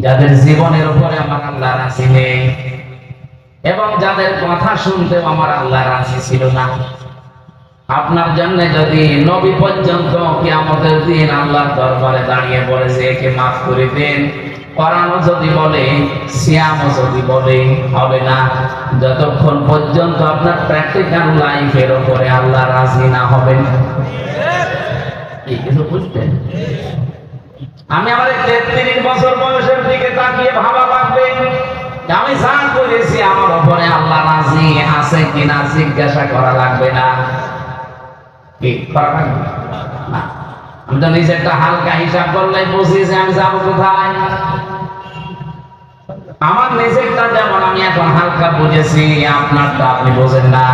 যাদের জীবনের উপরে আমার আল্লাহ রাজি নেই এবং যাদের কথা শুনতে আমার আল্লাহ রাজি ছিল না। আপনার জন্য যদি নবী পর্যন্ত কিয়ামতের দিন আল্লাহর দরবারে দাঁড়িয়ে বলেছে একে মাফ করে দেন, কোরআনও যদি বলে, সিয়ামও যদি বলে, হবে না যতক্ষণ পর্যন্ত আপনার প্র্যাকটিক্যাল লাইফের উপরে আল্লাহ রাজি না হবেন। কিছু বুঝতেন? আমি আমার 33 বছর বয়সের দিকে তাকিয়ে ভাবা লাগবে আমি যা করেছি আমার উপরে আল্লাহ রাজি আছে কিনা জিজ্ঞাসা করা লাগবে না। কি করা লাগবে না? আমি তো নিজেরটা হালকা হিসাব করলেই বুঝি যে আমি যাবো কোথায়। আমার নিজেরটা যেমন আমি এখন হালকা বুঝেছি, আপনারটা আপনি বোঝেন না।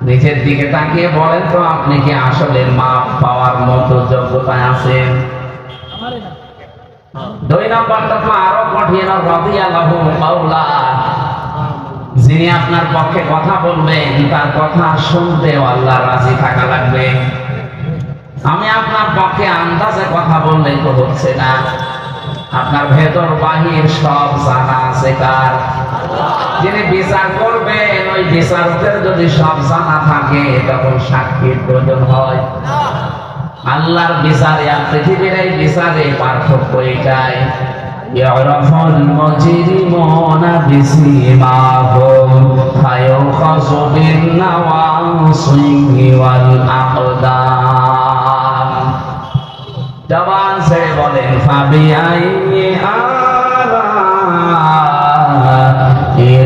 নিজের দিকে তাকিয়ে বলেন তো আপনি কি আসলে মাপ পাওয়ার মতো যোগ্যতায় আছেন? 2 নম্বরটা তো আরো কঠিন, রাদিয়াল্লাহু মাওলা। যিনি আপনার পক্ষে কথা বলবেন তার কথা শুনতেও আল্লাহ রাজি থাকা লাগবে। আমি আপনার পক্ষে আন্দাজে কথা বললে তো হচ্ছে না। আপনার ভেতর বাহির সব জানা আছে কার? যিনি বিচার করবেন ওই বিচারকের যদি সব জানা থাকে তখন সাক্ষীর প্রয়োজন হয়। আল্লাহর বিচারে আর পৃথিবীর এই বিচারে পার্থক্য এটাই, ইয়ারাফুল মুজরিমুনা বিসিমাহুম ফায়ুখাযু বিন নাওয়াসি ওয়াল আকদাম। জবান ছেড়ে বলেন ফাবিআইয়ি আলা'i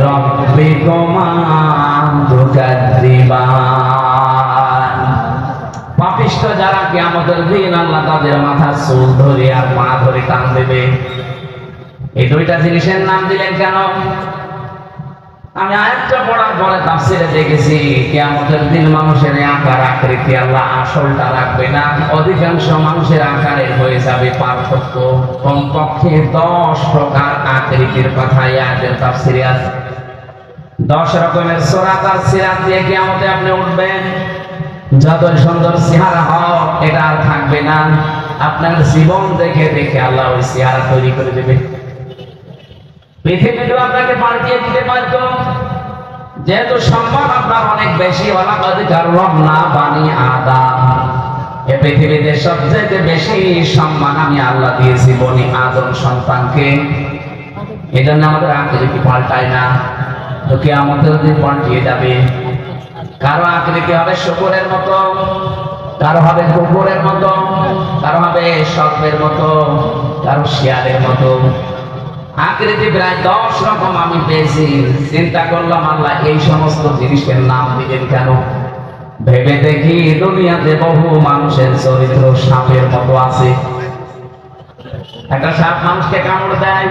রাব্বিকুমা তুকাযযিবান। পাপিষ্ঠ যারা কিয়ামতের দিন আল্লাহ তাদের মাথার চুল ধরে আর পা ধরে টান দেবে। এই 2টা জিনিসের নাম দিলেন কেন? আমি আয়াতটা পড়ার পরে তাফসীরে দেখেছি কিয়ামতের দিন মানুষের আকার আকৃতি আল্লাহ আসলটা রাখবে না, অধিকাংশ মানুষের আকারে হয়ে যাবে পার্থক্য। কমপক্ষে 10 প্রকার আকৃতির কথা আয়াতের তাফসীরে আছে। 10 রকমের সূরাত আর সিরাত দিয়ে কিয়ামতে আপনি উঠবেন। যতই সুন্দর চেহারা হোক এটা আর থাকবে না। আপনার জীবন দেখে দেখে আল্লাহ ওই চেহারা তৈরি করে দেবে। পৃথিবীতে আপনাকে পাল্টিয়ে দিতে পারত, যেহেতু সম্মান আপনার অনেক বেশি। ওয়ালাকাদ কাররামনা বানি আদম। এই পৃথিবীতে সবচেয়ে বেশি সম্মান আমি আল্লাহ দিয়েছি বনি আদম সন্তানকে। এই জন্য আমাদের আকৃতি পাল্টায় না, তো কিয়ামতের দিন পাল্টিয়ে যাবে। কারো আকৃতি হবে শুকরের মতো, কারো হবে কুকুরের মতো, কারো হবে সর্পের মতো, কারো শিয়ালের মতো। আকৃতি প্রায় 10 রকম আমি পেয়েছি। চিন্তা করলাম আল্লাহ এই সমস্ত জিনিসের নাম দিলেন কেন? ভেবে দেখি দুনিয়াতে বহু মানুষের চরিত্র সাপের মতো আছে। একটা সাপ মানুষকে কামড় দেয়,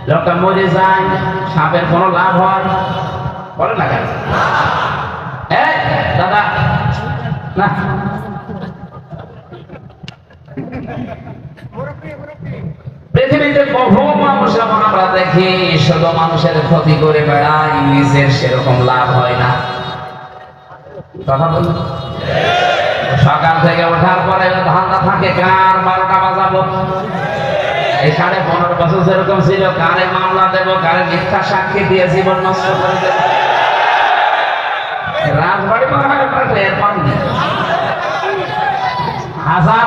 লোকটা মরে যায়, সাপের কোনো লাভ হয়? বলে না কেন? দাদা না, পৃথিবীতে বহু মানুষ এখন আমরা দেখি শুধু মানুষের ক্ষতি করে বেড়ায়, নিজের সেরকম লাভ হয় না। কথা বলুন। সকাল থেকে ওঠার পরে ধান্দা থাকে কার 12টা বাজাবো। এই 15.5 বছর যেরকম ছিল, কারে মামলা দেবো, কারে মিথ্যা সাক্ষী দিয়ে জীবন নষ্ট করে দেবো। রাজবাড়ি মনে হয় হাজার